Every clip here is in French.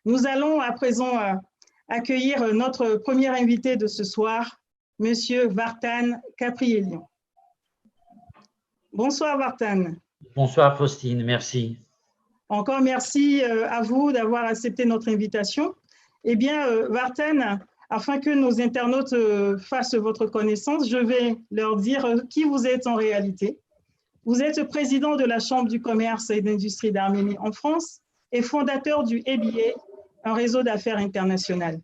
Nous allons à présent accueillir notre premier invité de ce soir, Monsieur Vartan Caprielian. Bonsoir Vartan. Bonsoir Faustine, merci. Encore merci à vous d'avoir accepté notre invitation. Eh bien, Vartan, afin que nos internautes fassent votre connaissance, je vais leur dire qui vous êtes en réalité. Vous êtes président de la Chambre du commerce et d'industrie d'Arménie en France et fondateur du EBA, un réseau d'affaires international.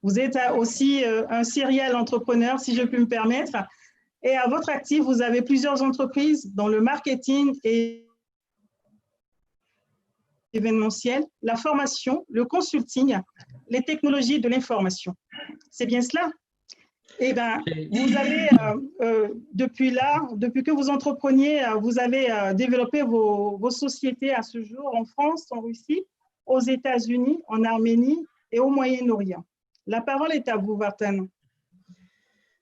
Vous êtes aussi un serial entrepreneur, si je puis me permettre, et à votre actif, vous avez plusieurs entreprises dans le marketing et événementiel, la formation, le consulting, les technologies de l'information. C'est bien cela? Eh bien, vous avez, depuis que vous entrepreniez, vous avez développé vos sociétés à ce jour en France, en Russie, aux États-Unis, en Arménie et au Moyen-Orient. La parole est à vous, Vartan.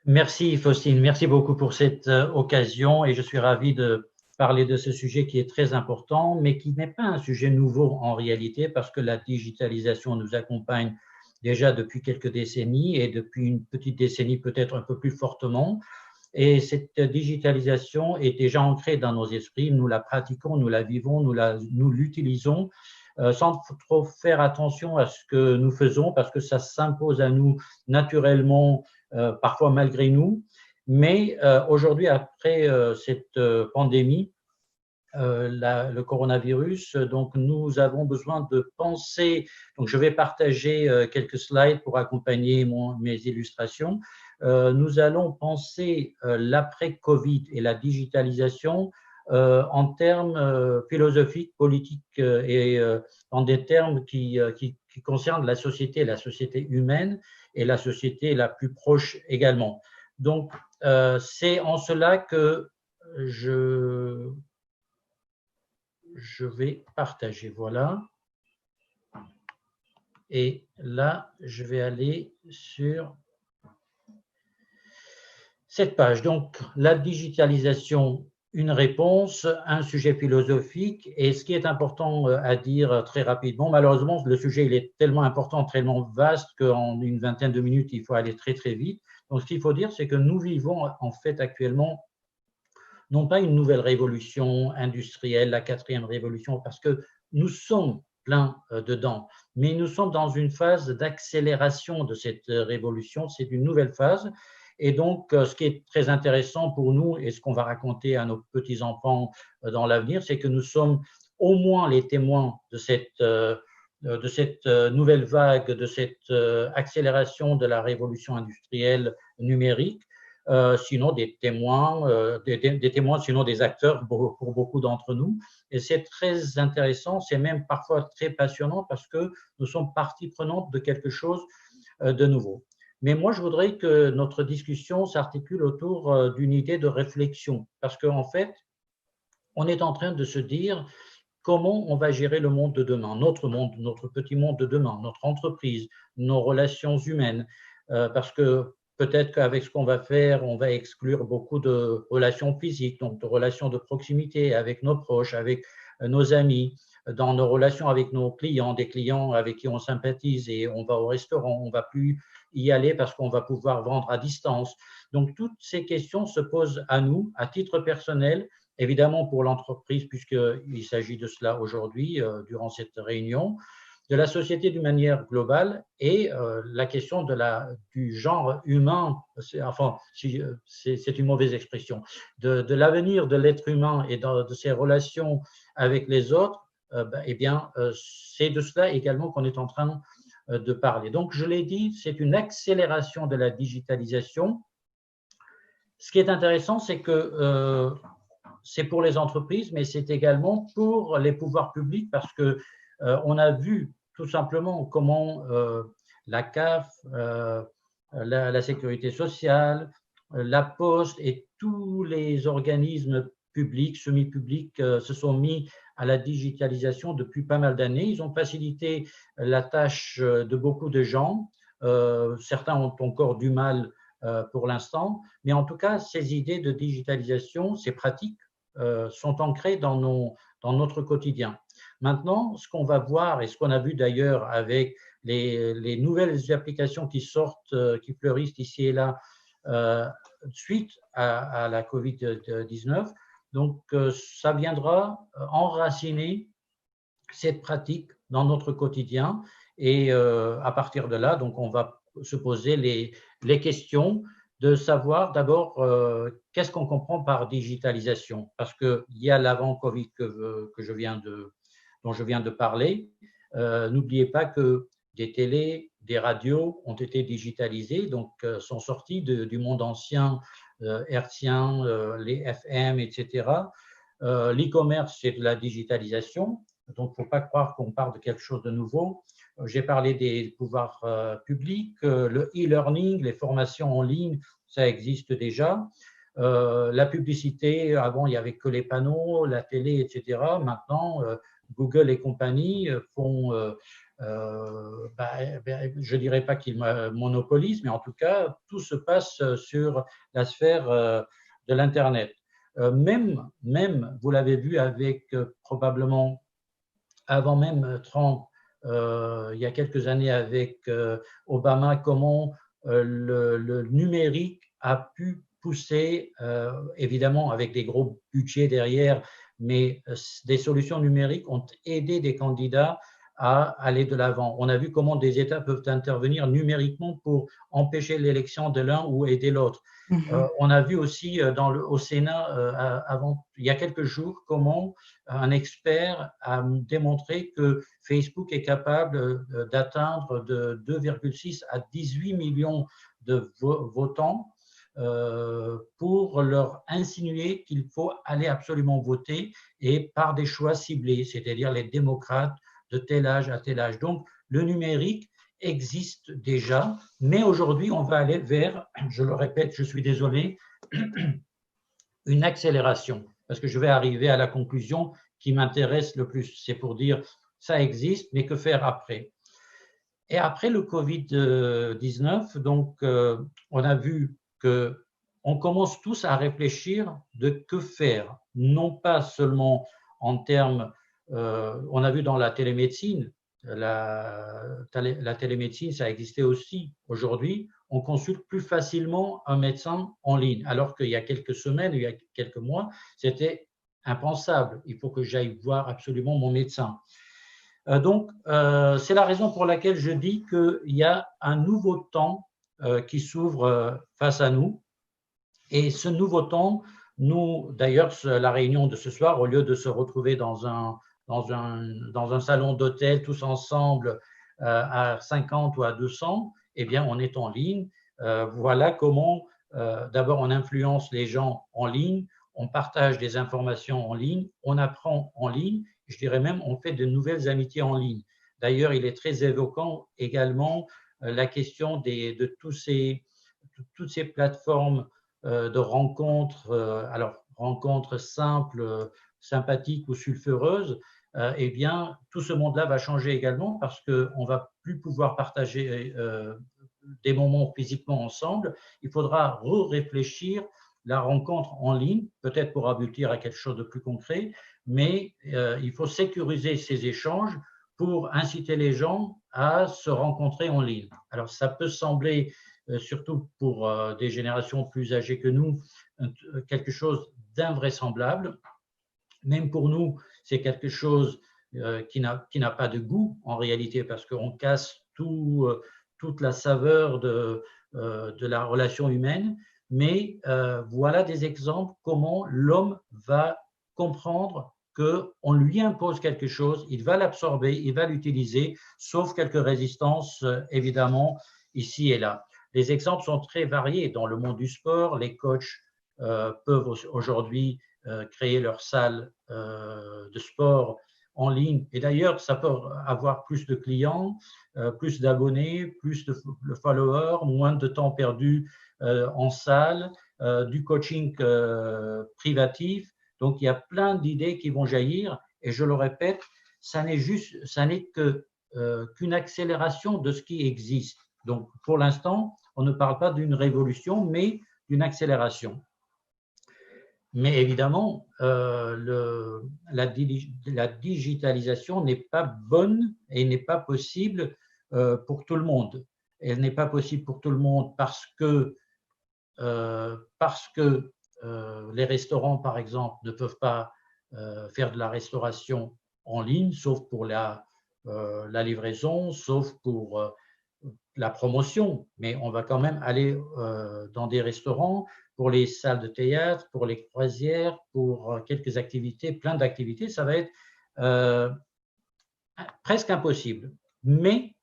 Merci Faustine, merci beaucoup pour cette occasion et je suis ravi de parler de ce sujet qui est très important, mais qui n'est pas un sujet nouveau en réalité parce que la digitalisation nous accompagne déjà depuis quelques décennies et depuis une petite décennie peut-être un peu plus fortement. Et cette digitalisation est déjà ancrée dans nos esprits, nous la pratiquons, nous la vivons, nous l'utilisons sans trop faire attention à ce que nous faisons parce que ça s'impose à nous naturellement, parfois malgré nous. Mais aujourd'hui, après cette pandémie, le coronavirus, donc nous avons besoin de penser. Donc je vais partager quelques slides pour accompagner mes illustrations. Nous allons penser l'après-Covid et la digitalisation en termes philosophiques, politiques et en des termes qui concernent la société humaine et la société la plus proche également. Donc c'est en cela que je vais partager, voilà. Et là, je vais aller sur cette page. Donc, la digitalisation, une réponse, un sujet philosophique. Et ce qui est important à dire très rapidement, malheureusement, le sujet il est tellement important, tellement vaste qu'en une vingtaine de minutes, il faut aller très, très vite. Donc, ce qu'il faut dire, c'est que nous vivons en fait actuellement non pas une nouvelle révolution industrielle, la quatrième révolution, parce que nous sommes plein dedans, mais nous sommes dans une phase d'accélération de cette révolution, c'est une nouvelle phase. Et donc, ce qui est très intéressant pour nous et ce qu'on va raconter à nos petits-enfants dans l'avenir, c'est que nous sommes au moins les témoins de cette nouvelle vague, de cette accélération de la révolution industrielle numérique. Sinon des témoins, sinon des acteurs pour beaucoup d'entre nous. Et c'est très intéressant, c'est même parfois très passionnant parce que nous sommes partie prenante de quelque chose de nouveau. Mais moi, je voudrais que notre discussion s'articule autour d'une idée de réflexion parce qu'en fait, on est en train de se dire comment on va gérer le monde de demain, notre monde, notre petit monde de demain, notre entreprise, nos relations humaines, parce que peut-être qu'avec ce qu'on va faire, on va exclure beaucoup de relations physiques, donc de relations de proximité avec nos proches, avec nos amis, dans nos relations avec nos clients, des clients avec qui on sympathise et on va au restaurant, on ne va plus y aller parce qu'on va pouvoir vendre à distance. Donc, toutes ces questions se posent à nous, à titre personnel, évidemment pour l'entreprise, puisqu'il s'agit de cela aujourd'hui, durant cette réunion, de la société d'une manière globale et la question du genre humain, enfin, c'est une mauvaise expression, de l'avenir de l'être humain et de ses relations avec les autres, eh bien, c'est de cela également qu'on est en train de parler. Donc, je l'ai dit, c'est une accélération de la digitalisation. Ce qui est intéressant, c'est que c'est pour les entreprises, mais c'est également pour les pouvoirs publics parce que on a vu tout simplement comment la CAF, la Sécurité sociale, la Poste et tous les organismes publics, semi-publics se sont mis à la digitalisation depuis pas mal d'années. Ils ont facilité la tâche de beaucoup de gens. Certains ont encore du mal pour l'instant, mais en tout cas, ces idées de digitalisation, ces pratiques sont ancrées dans notre quotidien. Maintenant, ce qu'on va voir et ce qu'on a vu d'ailleurs avec les nouvelles applications qui sortent, qui fleurissent ici et là, suite à la Covid-19, donc ça viendra enraciner cette pratique dans notre quotidien et à partir de là, donc on va se poser les questions de savoir d'abord qu'est-ce qu'on comprend par digitalisation, parce qu'il y a l'avant-Covid dont je viens de parler. N'oubliez pas que des télés, des radios ont été digitalisées, donc sont sortis du monde ancien, hertzien, les FM, etc. L'e-commerce, c'est de la digitalisation, donc il ne faut pas croire qu'on parle de quelque chose de nouveau. J'ai parlé des pouvoirs publics, le e-learning, les formations en ligne, ça existe déjà. La publicité, avant il n'y avait que les panneaux, la télé, etc. Maintenant, Google et compagnie font, je ne dirais pas qu'ils monopolisent, mais en tout cas, tout se passe sur la sphère de l'Internet. Même, vous l'avez vu avec probablement, avant même Trump, il y a quelques années avec Obama, comment le numérique a pu pousser, évidemment avec des gros budgets derrière, mais des solutions numériques ont aidé des candidats à aller de l'avant. On a vu comment des États peuvent intervenir numériquement pour empêcher l'élection de l'un ou aider l'autre. On a vu aussi au Sénat, il y a quelques jours, comment un expert a démontré que Facebook est capable d'atteindre de 2,6 à 18 millions de votants pour leur insinuer qu'il faut aller absolument voter et par des choix ciblés, c'est-à-dire les démocrates de tel âge à tel âge. Donc, le numérique existe déjà, mais aujourd'hui, on va aller vers, je le répète, je suis désolé, une accélération, parce que je vais arriver à la conclusion qui m'intéresse le plus. C'est pour dire, ça existe, mais que faire après? Et après le Covid-19, donc, on a vu qu'on commence tous à réfléchir de que faire, non pas seulement en termes, on a vu dans la télémédecine, la télémédecine, ça existait aussi. Aujourd'hui, on consulte plus facilement un médecin en ligne, alors qu'il y a quelques semaines, il y a quelques mois, c'était impensable. Il faut que j'aille voir absolument mon médecin. Donc, c'est la raison pour laquelle je dis qu'il y a un nouveau temps qui s'ouvre face à nous. Et ce nouveau temps, nous, d'ailleurs, la réunion de ce soir, au lieu de se retrouver dans un salon d'hôtel tous ensemble à 50 ou à 200, eh bien, on est en ligne. Voilà comment, d'abord, on influence les gens en ligne, on partage des informations en ligne, on apprend en ligne, je dirais même, on fait de nouvelles amitiés en ligne. D'ailleurs, il est très évoquant également la question de toutes ces plateformes de rencontres, alors rencontres simples, sympathiques ou sulfureuses, eh bien, tout ce monde-là va changer également parce qu'on ne va plus pouvoir partager des moments physiquement ensemble. Il faudra réfléchir la rencontre en ligne, peut-être pour aboutir à quelque chose de plus concret, mais il faut sécuriser ces échanges pour inciter les gens à se rencontrer en ligne. Alors, ça peut sembler, surtout pour des générations plus âgées que nous, quelque chose d'invraisemblable. Même pour nous, c'est quelque chose qui n'a pas de goût en réalité, parce qu'on casse toute la saveur de la relation humaine. Mais voilà des exemples comment l'homme va comprendre qu'on lui impose quelque chose, il va l'absorber, il va l'utiliser, sauf quelques résistances, évidemment, ici et là. Les exemples sont très variés. Dans le monde du sport, les coachs peuvent aujourd'hui créer leur salle de sport en ligne. Et d'ailleurs, ça peut avoir plus de clients, plus d'abonnés, plus de followers, moins de temps perdu en salle, du coaching privatif. Donc, il y a plein d'idées qui vont jaillir. Et je le répète, ça n'est qu'une accélération de ce qui existe. Donc, pour l'instant, on ne parle pas d'une révolution, mais d'une accélération. Mais évidemment, la digitalisation n'est pas bonne et n'est pas possible pour tout le monde. Elle n'est pas possible pour tout le monde parce que les restaurants, par exemple, ne peuvent pas faire de la restauration en ligne, sauf pour la livraison, sauf pour la promotion. Mais on va quand même aller dans des restaurants, pour les salles de théâtre, pour les croisières, pour quelques activités, plein d'activités. Ça va être presque impossible. Mais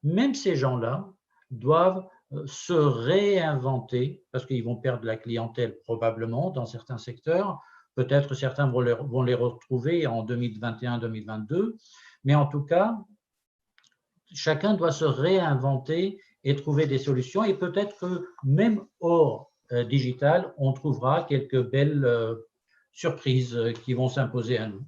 même ces gens-là doivent se réinventer parce qu'ils vont perdre la clientèle probablement dans certains secteurs. Peut-être certains vont les retrouver en 2021-2022. Mais en tout cas, chacun doit se réinventer et trouver des solutions. Et peut-être que même hors digital, on trouvera quelques belles surprises qui vont s'imposer à nous.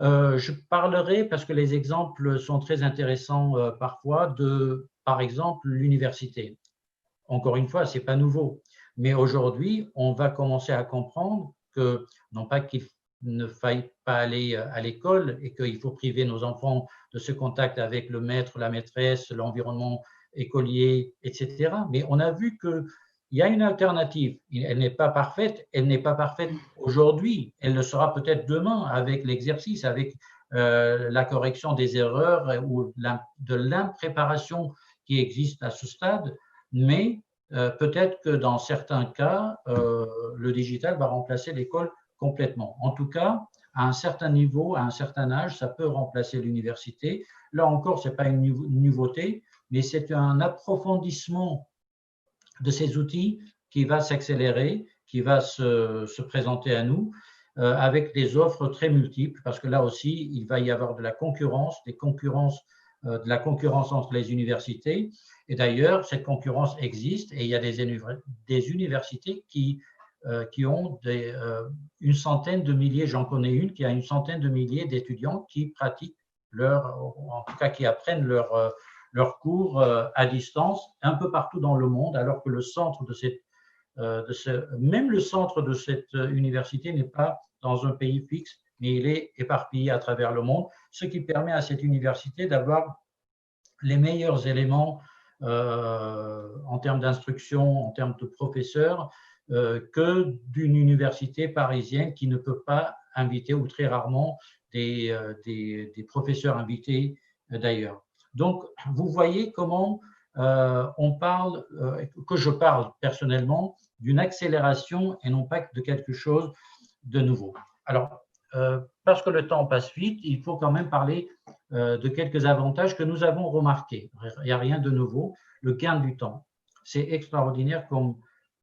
Je parlerai, parce que les exemples sont très intéressants parfois, de, par exemple, l'université. Encore une fois, ce n'est pas nouveau. Mais aujourd'hui, on va commencer à comprendre que, non pas qu'il ne faille pas aller à l'école et qu'il faut priver nos enfants de ce contact avec le maître, la maîtresse, l'environnement écolier, etc. Mais on a vu qu'il y a une alternative. Elle n'est pas parfaite. Elle n'est pas parfaite aujourd'hui. Elle le sera peut-être demain avec l'exercice, avec la correction des erreurs ou de l'impréparation qui existe à ce stade. Mais peut-être que dans certains cas, le digital va remplacer l'école complètement. En tout cas, à un certain niveau, à un certain âge, ça peut remplacer l'université. Là encore, ce n'est pas une nouveauté, mais c'est un approfondissement de ces outils qui va s'accélérer, qui va se présenter à nous avec des offres très multiples, parce que là aussi, il va y avoir de la concurrence, de la concurrence entre les universités. Et d'ailleurs, cette concurrence existe et il y a des universités qui ont une centaine de milliers, j'en connais une qui a une centaine de milliers d'étudiants qui pratiquent en tout cas qui apprennent leurs cours à distance un peu partout dans le monde, alors que le centre même le centre de cette université n'est pas dans un pays fixe, mais il est éparpillé à travers le monde, ce qui permet à cette université d'avoir les meilleurs éléments en termes d'instruction, en termes de professeurs, que d'une université parisienne qui ne peut pas inviter, ou très rarement, des professeurs invités d'ailleurs. Donc, vous voyez comment que je parle personnellement d'une accélération et non pas de quelque chose de nouveau. Alors, parce que le temps passe vite, il faut quand même parler de quelques avantages que nous avons remarqués. Il n'y a rien de nouveau. Le gain du temps, c'est extraordinaire comme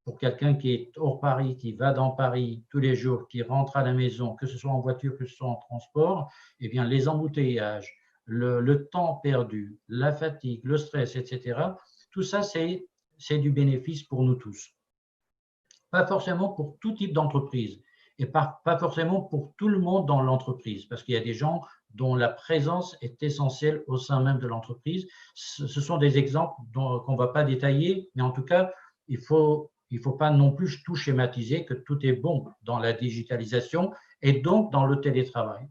pour quelqu'un qui est hors Paris, qui va dans Paris tous les jours, qui rentre à la maison, que ce soit en voiture, que ce soit en transport, eh bien, les embouteillages, le temps perdu, la fatigue, le stress, etc., tout ça, c'est du bénéfice pour nous tous. Pas forcément pour tout type d'entreprise et pas forcément pour tout le monde dans l'entreprise, parce qu'il y a des gens dont la présence est essentielle au sein même de l'entreprise. Ce sont des exemples qu'on ne va pas détailler, mais en tout cas, il faut pas non plus tout schématiser, que tout est bon dans la digitalisation et donc dans le télétravail.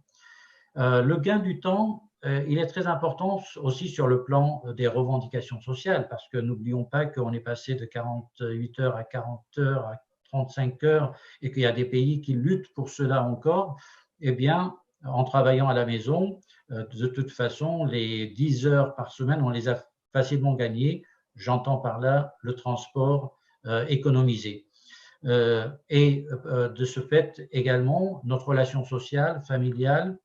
Le gain du temps, il est très important aussi sur le plan des revendications sociales, parce que n'oublions pas qu'on est passé de 48 heures à 40 heures, à 35 heures, et qu'il y a des pays qui luttent pour cela encore. Eh bien, en travaillant à la maison, de toute façon, les 10 heures par semaine, on les a facilement gagnées. J'entends par là le transport économisé. Et de ce fait également, notre relation sociale, familiale,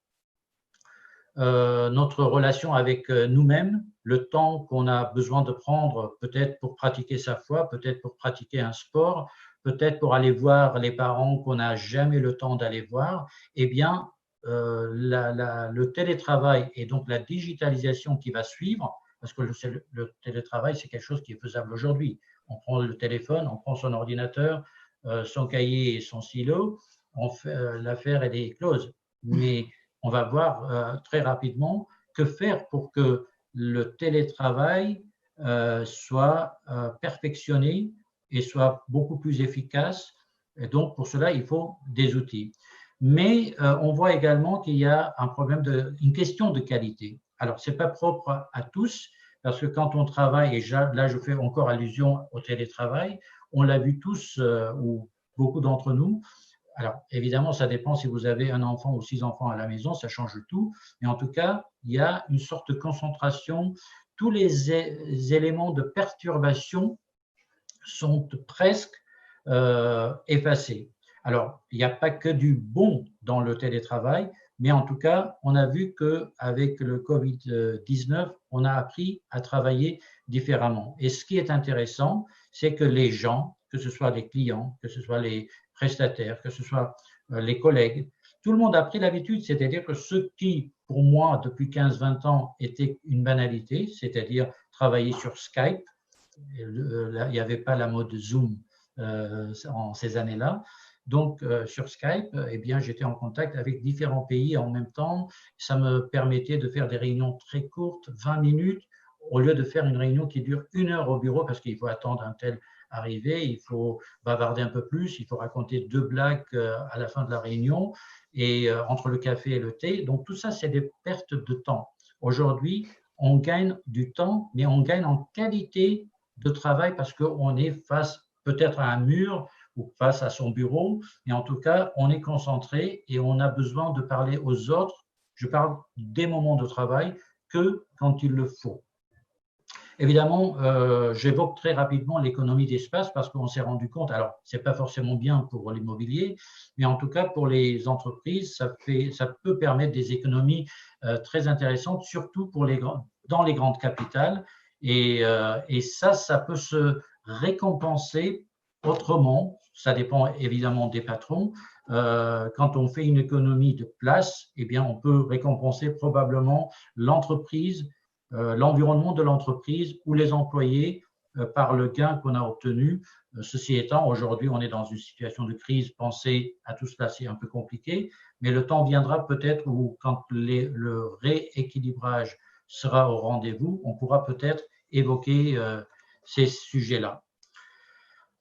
notre relation avec nous-mêmes, le temps qu'on a besoin de prendre peut-être pour pratiquer sa foi, peut-être pour pratiquer un sport, peut-être pour aller voir les parents qu'on n'a jamais le temps d'aller voir, eh bien, le télétravail et donc la digitalisation qui va suivre, parce que le télétravail, c'est quelque chose qui est faisable aujourd'hui. On prend le téléphone, on prend son ordinateur, son cahier et son stylo, l'affaire elle est close. Mais on va voir très rapidement que faire pour que le télétravail soit perfectionné et soit beaucoup plus efficace Et donc, pour cela, il faut des outils. Mais on voit également qu'il y a un problème une question de qualité. Alors, ce n'est pas propre à tous, parce que quand on travaille, et là je fais encore allusion au télétravail, on l'a vu tous, ou beaucoup d'entre nous. Alors, évidemment, ça dépend si vous avez un enfant ou 6 enfants à la maison, ça change tout. Mais en tout cas, il y a une sorte de concentration. Tous les éléments de perturbation sont presque effacés. Alors, il n'y a pas que du bon dans le télétravail, mais en tout cas, on a vu qu'avec le Covid-19, on a appris à travailler différemment. Et ce qui est intéressant, c'est que les gens, que ce soit les clients, que ce soit les prestataires, que ce soit les collègues, tout le monde a pris l'habitude, c'est-à-dire que ce qui, pour moi, depuis 15-20 ans, était une banalité, c'est-à-dire travailler sur Skype, il n'y avait pas la mode Zoom en ces années-là. Donc, sur Skype, eh bien, j'étais en contact avec différents pays en même temps. Ça me permettait de faire des réunions très courtes, 20 minutes, au lieu de faire une réunion qui dure 1 heure au bureau parce qu'il faut attendre un tel arrivé, il faut bavarder un peu plus, il faut raconter 2 blagues à la fin de la réunion et entre le café et le thé. Donc, tout ça, c'est des pertes de temps. Aujourd'hui, on gagne du temps, mais on gagne en qualité de travail parce qu'on est face peut-être à un mur ou face à son bureau, mais en tout cas, on est concentré et on a besoin de parler aux autres. Je parle des moments de travail que quand il le faut. Évidemment, j'évoque très rapidement l'économie d'espace parce qu'on s'est rendu compte, alors ce n'est pas forcément bien pour l'immobilier, mais en tout cas pour les entreprises, ça peut permettre des économies très intéressantes, surtout dans les grandes capitales. Et ça peut se récompenser autrement. Ça dépend évidemment des patrons. Quand on fait une économie de place, eh bien, on peut récompenser probablement l'entreprise, l'environnement de l'entreprise ou les employés par le gain qu'on a obtenu. Ceci étant, aujourd'hui, on est dans une situation de crise. Penser à tout cela, c'est un peu compliqué, mais le temps viendra peut-être où, quand le rééquilibrage sera au rendez-vous, on pourra peut-être évoquer ces sujets-là.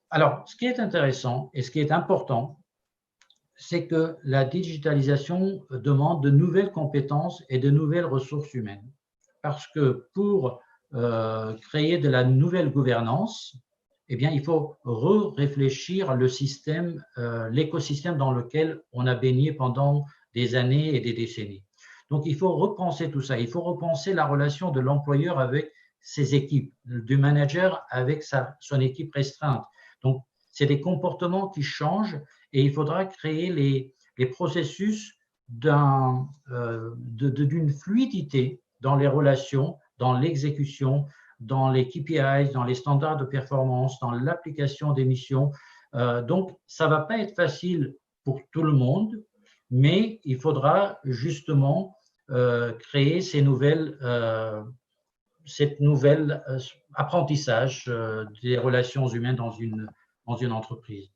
Alors, ce qui est intéressant et ce qui est important, c'est que la digitalisation demande de nouvelles compétences et de nouvelles ressources humaines. Parce que pour créer de la nouvelle gouvernance, eh bien, il faut réfléchir le système, l'écosystème dans lequel on a baigné pendant des années et des décennies. Donc, il faut repenser tout ça. Il faut repenser la relation de l'employeur avec ses équipes, du manager avec son équipe restreinte. Donc, c'est des comportements qui changent et il faudra créer les processus d'une fluidité dans les relations, dans l'exécution, dans les KPIs, dans les standards de performance, dans l'application des missions. Donc, ça ne va pas être facile pour tout le monde, mais il faudra justement créer cette nouvelle apprentissage des relations humaines dans une entreprise.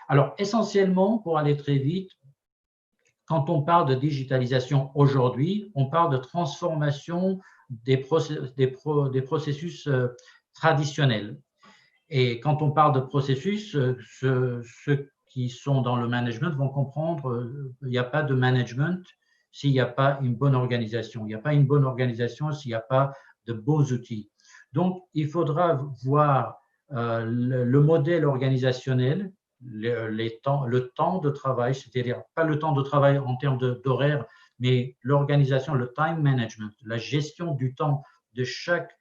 Alors, essentiellement, pour aller très vite, quand on parle de digitalisation aujourd'hui, on parle de transformation des processus traditionnels. Et quand on parle de processus, ceux qui sont dans le management vont comprendre qu'il n'y a pas de management s'il n'y a pas une bonne organisation. Il n'y a pas une bonne organisation s'il n'y a pas de beaux outils. Donc, il faudra voir le modèle organisationnel, le temps de travail, c'est-à-dire pas le temps de travail en termes d'horaire, mais l'organisation, le time management, la gestion du temps de chaque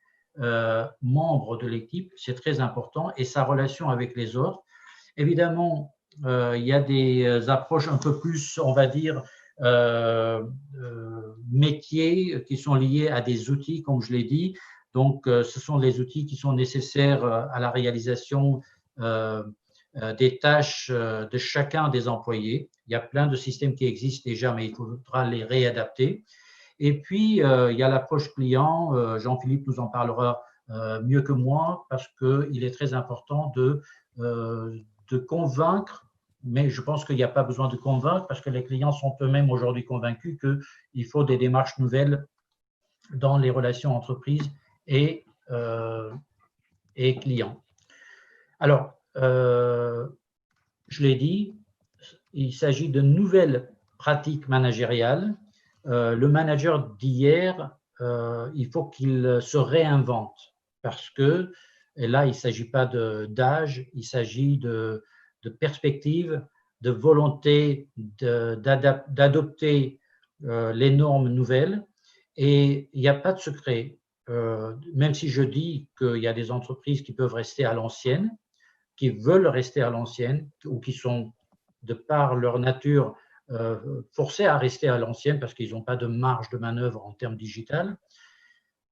membre de l'équipe, c'est très important, et sa relation avec les autres. Évidemment, il y a des approches un peu plus, on va dire, métiers qui sont liés à des outils, comme je l'ai dit. Donc, ce sont les outils qui sont nécessaires à la réalisation des tâches de chacun des employés. Il y a plein de systèmes qui existent déjà, mais il faudra les réadapter. Et puis, il y a l'approche client. Jean-Philippe nous en parlera mieux que moi parce qu'il est très important de convaincre, mais je pense qu'il n'y a pas besoin de convaincre parce que les clients sont eux-mêmes aujourd'hui convaincus qu'il faut des démarches nouvelles dans les relations entreprises et clients. Alors, je l'ai dit, il s'agit de nouvelles pratiques managériales. Le manager d'hier, il faut qu'il se réinvente parce que, et là, il ne s'agit pas d'âge, il s'agit de perspective, de volonté d'adopter les normes nouvelles. Et il n'y a pas de secret, même si je dis qu'il y a des entreprises qui peuvent rester à l'ancienne, qui veulent rester à l'ancienne ou qui sont, de par leur nature, forcés à rester à l'ancienne parce qu'ils n'ont pas de marge de manœuvre en termes digital.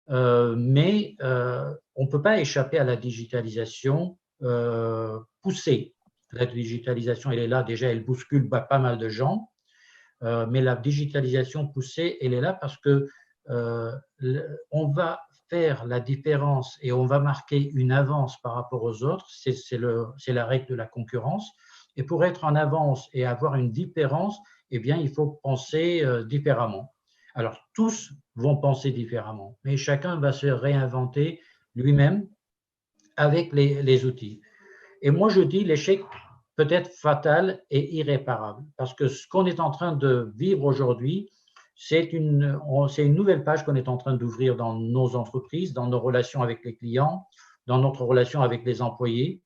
Mais on ne peut pas échapper à la digitalisation poussée. La digitalisation, elle est là, déjà, elle bouscule pas mal de gens, mais la digitalisation poussée, elle est là parce que on va faire la différence et on va marquer une avance par rapport aux autres, c'est la règle de la concurrence. Et pour être en avance et avoir une différence, eh bien, il faut penser différemment. Alors, tous vont penser différemment, mais chacun va se réinventer lui-même avec les outils. Et moi, je dis l'échec peut être fatal et irréparable, parce que ce qu'on est en train de vivre aujourd'hui, c'est une nouvelle page qu'on est en train d'ouvrir dans nos entreprises, dans nos relations avec les clients, dans notre relation avec les employés,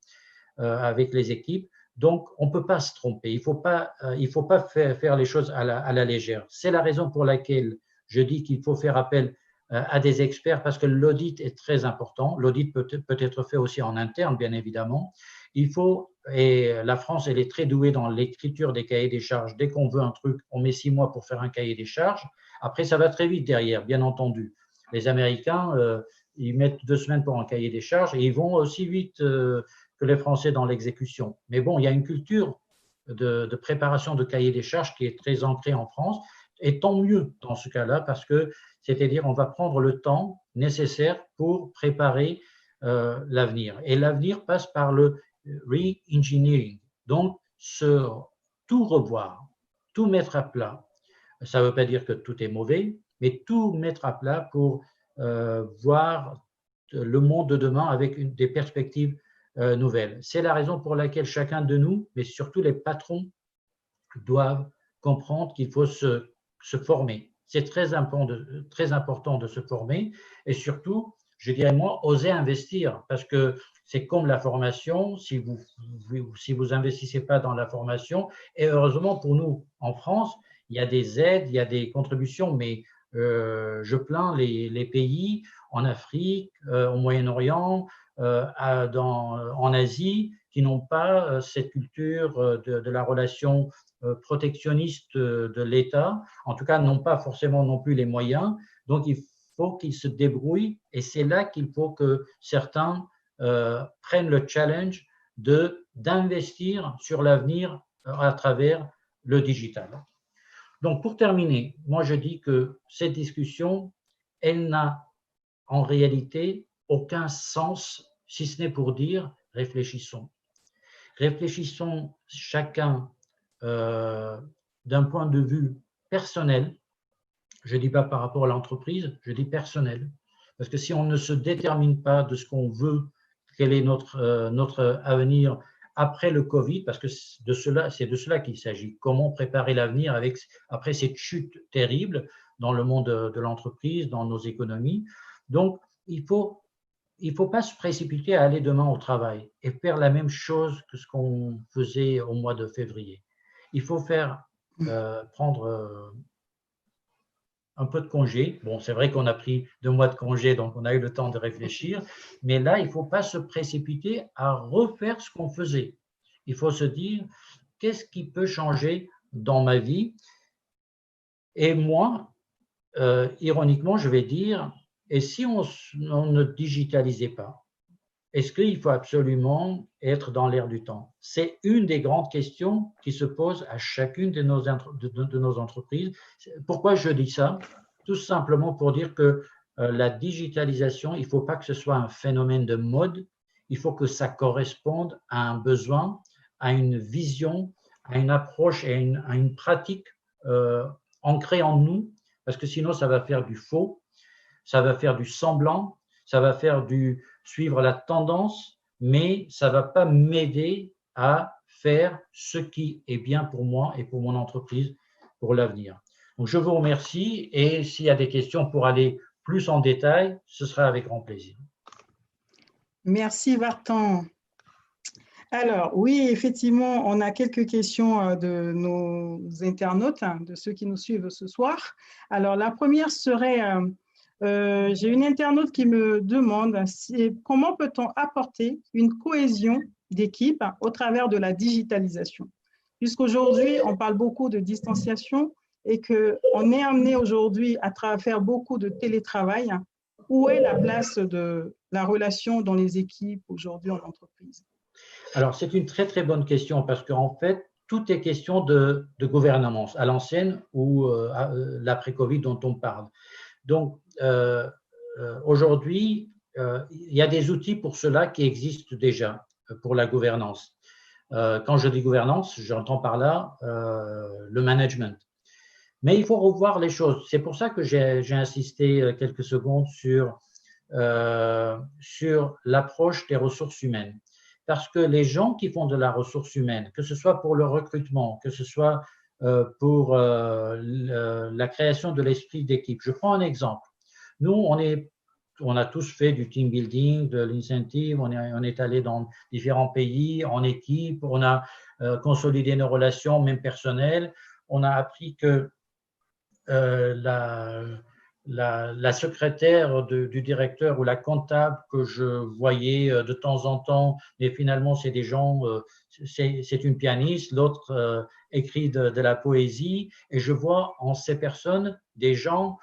avec les équipes. Donc, on ne peut pas se tromper. Il ne faut pas faire les choses à la légère. C'est la raison pour laquelle je dis qu'il faut faire appel à des experts parce que l'audit est très important. L'audit peut être fait aussi en interne, bien évidemment. Il faut, et la France, elle est très douée dans l'écriture des cahiers des charges. Dès qu'on veut un truc, on met 6 mois pour faire un cahier des charges. Après, ça va très vite derrière, bien entendu. Les Américains, ils mettent 2 semaines pour un cahier des charges et ils vont aussi vite que les Français dans l'exécution. Mais bon, il y a une culture de préparation de cahier des charges qui est très ancrée en France. Et tant mieux dans ce cas-là, parce que, c'est-à-dire, on va prendre le temps nécessaire pour préparer l'avenir. Et l'avenir passe par le re-engineering. Donc, tout revoir, tout mettre à plat. Ça ne veut pas dire que tout est mauvais, mais tout mettre à plat pour voir le monde de demain avec des perspectives nouvelles. C'est la raison pour laquelle chacun de nous, mais surtout les patrons, doivent comprendre qu'il faut se former. C'est très important de se former et surtout, je dirais moi, oser investir parce que c'est comme la formation, si vous investissez pas dans la formation, et heureusement pour nous en France, il y a des aides, il y a des contributions, mais je plains les pays en Afrique, au Moyen-Orient, en Asie, qui n'ont pas cette culture de la relation protectionniste de l'État, en tout cas n'ont pas forcément non plus les moyens, donc il faut qu'ils se débrouillent et c'est là qu'il faut que certains prennent le challenge d'investir sur l'avenir à travers le digital. Donc pour terminer, moi je dis que cette discussion, elle n'a en réalité aucun sens si ce n'est pour dire réfléchissons. Réfléchissons chacun d'un point de vue personnel, je ne dis pas par rapport à l'entreprise, je dis personnel, parce que si on ne se détermine pas de ce qu'on veut, quel est notre avenir après le Covid, parce que c'est de cela qu'il s'agit, comment préparer l'avenir après cette chute terrible dans le monde de l'entreprise, dans nos économies. Donc, il faut pas se précipiter à aller demain au travail et faire la même chose que ce qu'on faisait au mois de février. Il faut prendre un peu de congé. Bon, c'est vrai qu'on a pris 2 mois de congé, donc on a eu le temps de réfléchir, mais là, il ne faut pas se précipiter à refaire ce qu'on faisait. Il faut se dire, qu'est-ce qui peut changer dans ma vie? Et moi, ironiquement, je vais dire, et si on ne digitalisait pas? Est-ce qu'il faut absolument être dans l'air du temps? C'est une des grandes questions qui se posent à chacune de nos entreprises. Pourquoi je dis ça? Tout simplement pour dire que la digitalisation, il ne faut pas que ce soit un phénomène de mode, il faut que ça corresponde à un besoin, à une vision, à une approche et à une pratique ancrée en nous, parce que sinon ça va faire du faux, ça va faire du semblant, ça va faire suivre la tendance, mais ça ne va pas m'aider à faire ce qui est bien pour moi et pour mon entreprise pour l'avenir. Donc, je vous remercie et s'il y a des questions pour aller plus en détail, ce sera avec grand plaisir. Merci, Vartan. Alors, oui, effectivement, on a quelques questions de nos internautes, de ceux qui nous suivent ce soir. Alors, la première serait, j'ai une internaute qui me demande comment peut-on apporter une cohésion d'équipe au travers de la digitalisation? Puisqu'aujourd'hui, on parle beaucoup de distanciation et qu'on est amené aujourd'hui à faire beaucoup de télétravail. Où est la place de la relation dans les équipes aujourd'hui en entreprise? Alors, c'est une très, très bonne question parce qu'en fait, tout est question de gouvernance à l'ancienne ou l'après-Covid dont on parle. Donc, aujourd'hui, il y a des outils pour cela qui existent déjà pour la gouvernance. Quand je dis gouvernance, j'entends par là le management. Mais il faut revoir les choses. C'est pour ça que j'ai insisté quelques secondes sur l'approche des ressources humaines. Parce que les gens qui font de la ressource humaine, que ce soit pour le recrutement, que ce soit pour la création de l'esprit d'équipe. Je prends un exemple. Nous, on a tous fait du team building, de l'incentive, on est allé dans différents pays en équipe, on a consolidé nos relations, même personnelles. On a appris que la secrétaire du directeur ou la comptable que je voyais de temps en temps, mais finalement c'est des gens, c'est une pianiste, l'autre écrit de la poésie, et je vois en ces personnes des gens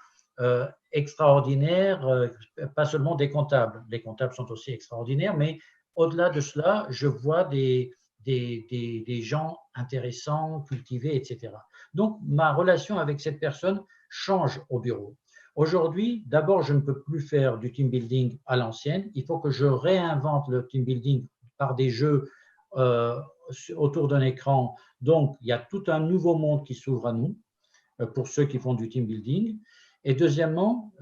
extraordinaires, pas seulement des comptables. Les comptables sont aussi extraordinaires, mais au-delà de cela, je vois des gens intéressants, cultivés, etc. Donc, ma relation avec cette personne change au bureau. Aujourd'hui, d'abord, je ne peux plus faire du team building à l'ancienne. Il faut que je réinvente le team building par des jeux autour d'un écran. Donc, il y a tout un nouveau monde qui s'ouvre à nous pour ceux qui font du team building. Et deuxièmement,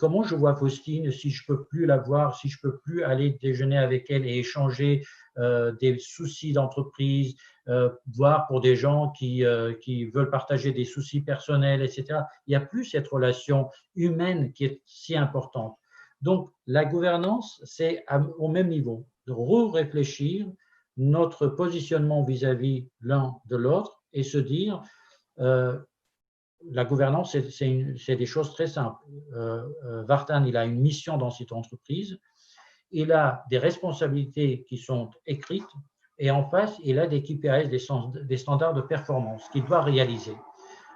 comment je vois Faustine si je ne peux plus la voir, si je ne peux plus aller déjeuner avec elle et échanger des soucis d'entreprise, voire pour des gens qui veulent partager des soucis personnels, etc. Il n'y a plus cette relation humaine qui est si importante. Donc, la gouvernance, c'est au même niveau, de réfléchir notre positionnement vis-à-vis l'un de l'autre et se dire la gouvernance, c'est des choses très simples. Vartan, il a une mission dans cette entreprise, il a des responsabilités qui sont écrites et en face, il a des KPIs, des standards de performance qu'il doit réaliser.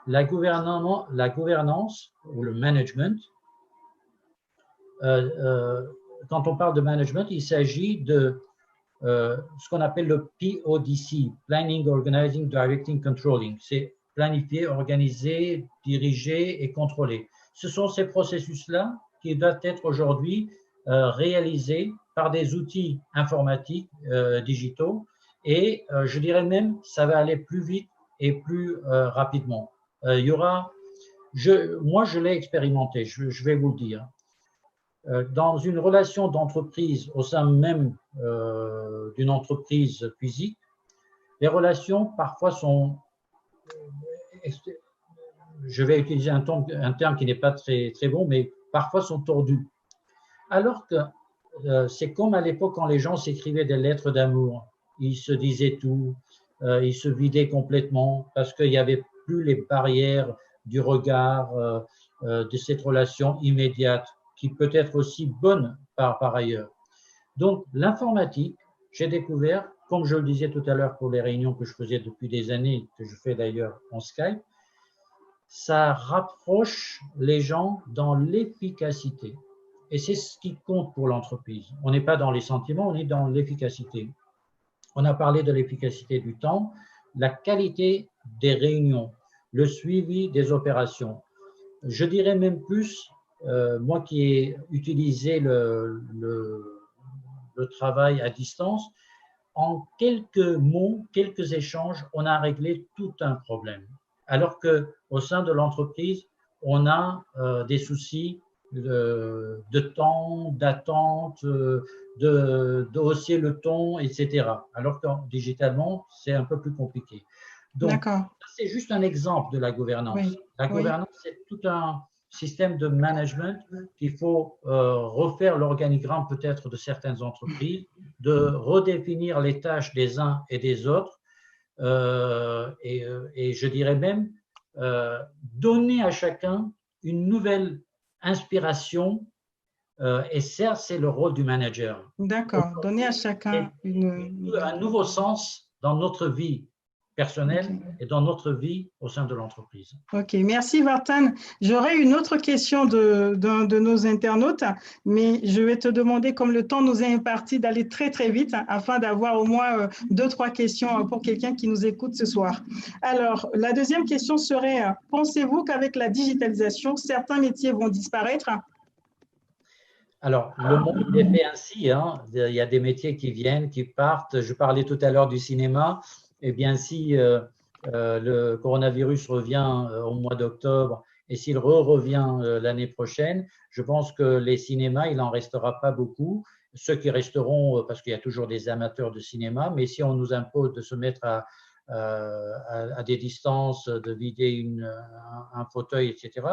La gouvernance ou le management, quand on parle de management, il s'agit de ce qu'on appelle le PODC, Planning, Organizing, Directing, Controlling. C'est planifier, organiser, diriger et contrôler. Ce sont ces processus-là qui doivent être aujourd'hui réalisés par des outils informatiques digitaux et je dirais même ça va aller plus vite et plus rapidement. Il y aura, moi je l'ai expérimenté, je vais vous le dire. Dans une relation d'entreprise au sein même d'une entreprise physique, les relations parfois sont, je vais utiliser un terme qui n'est pas très, très bon, mais parfois sont tordues. Alors que c'est comme à l'époque quand les gens s'écrivaient des lettres d'amour, ils se disaient tout, ils se vidaient complètement parce qu'il n'y avait plus les barrières du regard, de cette relation immédiate qui peut être aussi bonne par ailleurs. Donc, l'informatique, j'ai découvert, comme je le disais tout à l'heure pour les réunions que je faisais depuis des années, que je fais d'ailleurs en Skype, ça rapproche les gens dans l'efficacité. Et c'est ce qui compte pour l'entreprise. On n'est pas dans les sentiments, on est dans l'efficacité. On a parlé de l'efficacité du temps, la qualité des réunions, le suivi des opérations. Je dirais même plus, moi qui ai utilisé le travail à distance, en quelques mots, quelques échanges, on a réglé tout un problème. Alors qu'au sein de l'entreprise, on a des soucis de temps, d'attente, de hausser le ton, etc. Alors que digitalement, c'est un peu plus compliqué. Donc, c'est juste un exemple de la gouvernance. Oui, La gouvernance, c'est tout un système de management qu'il faut refaire l'organigramme peut-être de certaines entreprises, de redéfinir les tâches des uns et des autres, et je dirais même donner à chacun une nouvelle inspiration, et ça, c'est le rôle du manager. D'accord, donner à chacun un nouveau sens dans notre vie personnelle et dans notre vie au sein de l'entreprise. Ok, merci Vartan. J'aurais une autre question d'un de nos internautes, mais je vais te demander, comme le temps nous est imparti, d'aller très très vite afin d'avoir au moins 2-3 questions pour quelqu'un qui nous écoute ce soir. Alors, la deuxième question serait, pensez-vous qu'avec la digitalisation, certains métiers vont disparaître? Alors, le monde est fait ainsi, hein. Il y a des métiers qui viennent, qui partent. Je parlais tout à l'heure du cinéma. Eh bien, si le coronavirus revient au mois d'octobre et s'il revient l'année prochaine, je pense que les cinémas, il n'en restera pas beaucoup. Ceux qui resteront, parce qu'il y a toujours des amateurs de cinéma, mais si on nous impose de se mettre à des distances, de vider un fauteuil, etc.,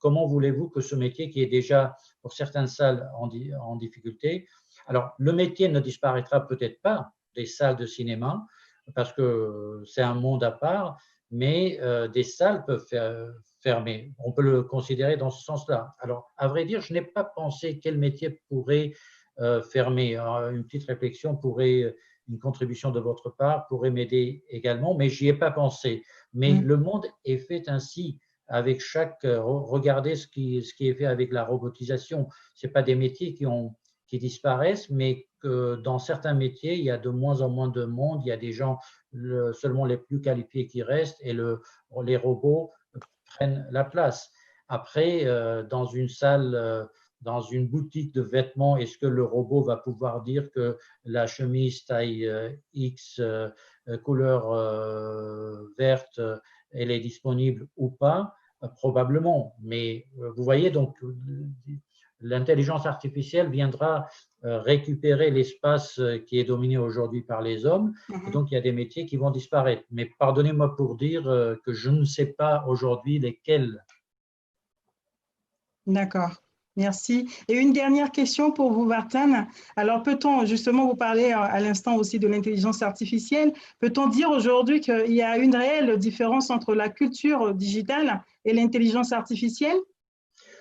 comment voulez-vous que ce métier qui est déjà, pour certaines salles, en difficulté, alors le métier ne disparaîtra peut-être pas des salles de cinéma, parce que c'est un monde à part, mais des salles peuvent fermer. On peut le considérer dans ce sens-là. Alors, à vrai dire, je n'ai pas pensé quel métier pourrait fermer. Alors, une petite réflexion pourrait, une contribution de votre part pourrait m'aider également, mais j'y ai pas pensé. Mais le monde est fait ainsi. Avec regardez ce qui est fait avec la robotisation. Ce n'est pas des métiers qui disparaissent, mais que dans certains métiers, il y a de moins en moins de monde, il y a des gens, seulement les plus qualifiés qui restent, et les robots prennent la place. Après, dans une salle, dans une boutique de vêtements, est-ce que le robot va pouvoir dire que la chemise taille X, couleur verte, elle est disponible ou pas? Probablement. Mais vous voyez, donc, l'intelligence artificielle viendra récupérer l'espace qui est dominé aujourd'hui par les hommes. Et donc, il y a des métiers qui vont disparaître. Mais pardonnez-moi pour dire que je ne sais pas aujourd'hui lesquels. D'accord. Merci. Et une dernière question pour vous, Vartan. Alors, peut-on, justement, vous parlez à l'instant aussi de l'intelligence artificielle, peut-on dire aujourd'hui qu'il y a une réelle différence entre la culture digitale et l'intelligence artificielle?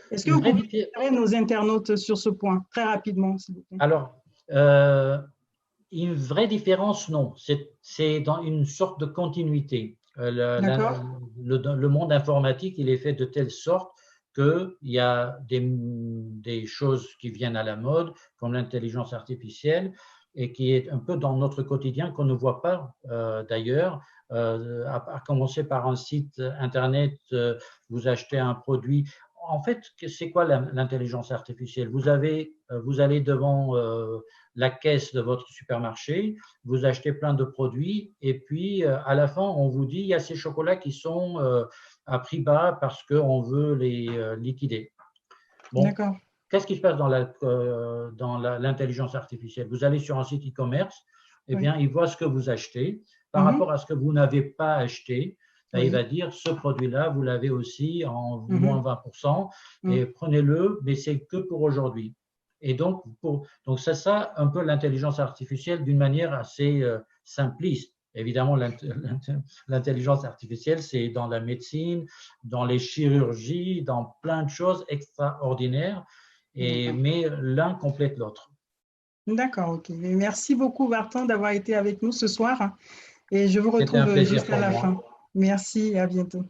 Est-ce que vous pouvez éclairer nos internautes sur ce point, très rapidement, s'il vous plaît? Alors, une vraie différence, non. C'est dans une sorte de continuité. Le monde informatique, il est fait de telle sorte qu'il y a des choses qui viennent à la mode, comme l'intelligence artificielle, et qui est un peu dans notre quotidien qu'on ne voit pas d'ailleurs. À commencer par un site Internet, vous achetez un produit. En fait, c'est quoi l'intelligence artificielle? Vous allez devant la caisse de votre supermarché, vous achetez plein de produits, et puis à la fin, on vous dit il y a ces chocolats qui sont à prix bas parce qu'on veut les liquider. Bon, qu'est-ce qui se passe dans l'intelligence artificielle? Vous allez sur un site e-commerce, eh bien, il voit ce que vous achetez par rapport à ce que vous n'avez pas acheté. Il va dire, ce produit-là, vous l'avez aussi en moins 20%, et prenez-le, mais c'est que pour aujourd'hui. Et donc c'est ça un peu l'intelligence artificielle d'une manière assez simpliste. Évidemment, l'intelligence artificielle, c'est dans la médecine, dans les chirurgies, dans plein de choses extraordinaires, mais l'un complète l'autre. D'accord, ok. Merci beaucoup, Vartan, d'avoir été avec nous ce soir. Et je vous retrouve juste à la fin. Merci, à bientôt.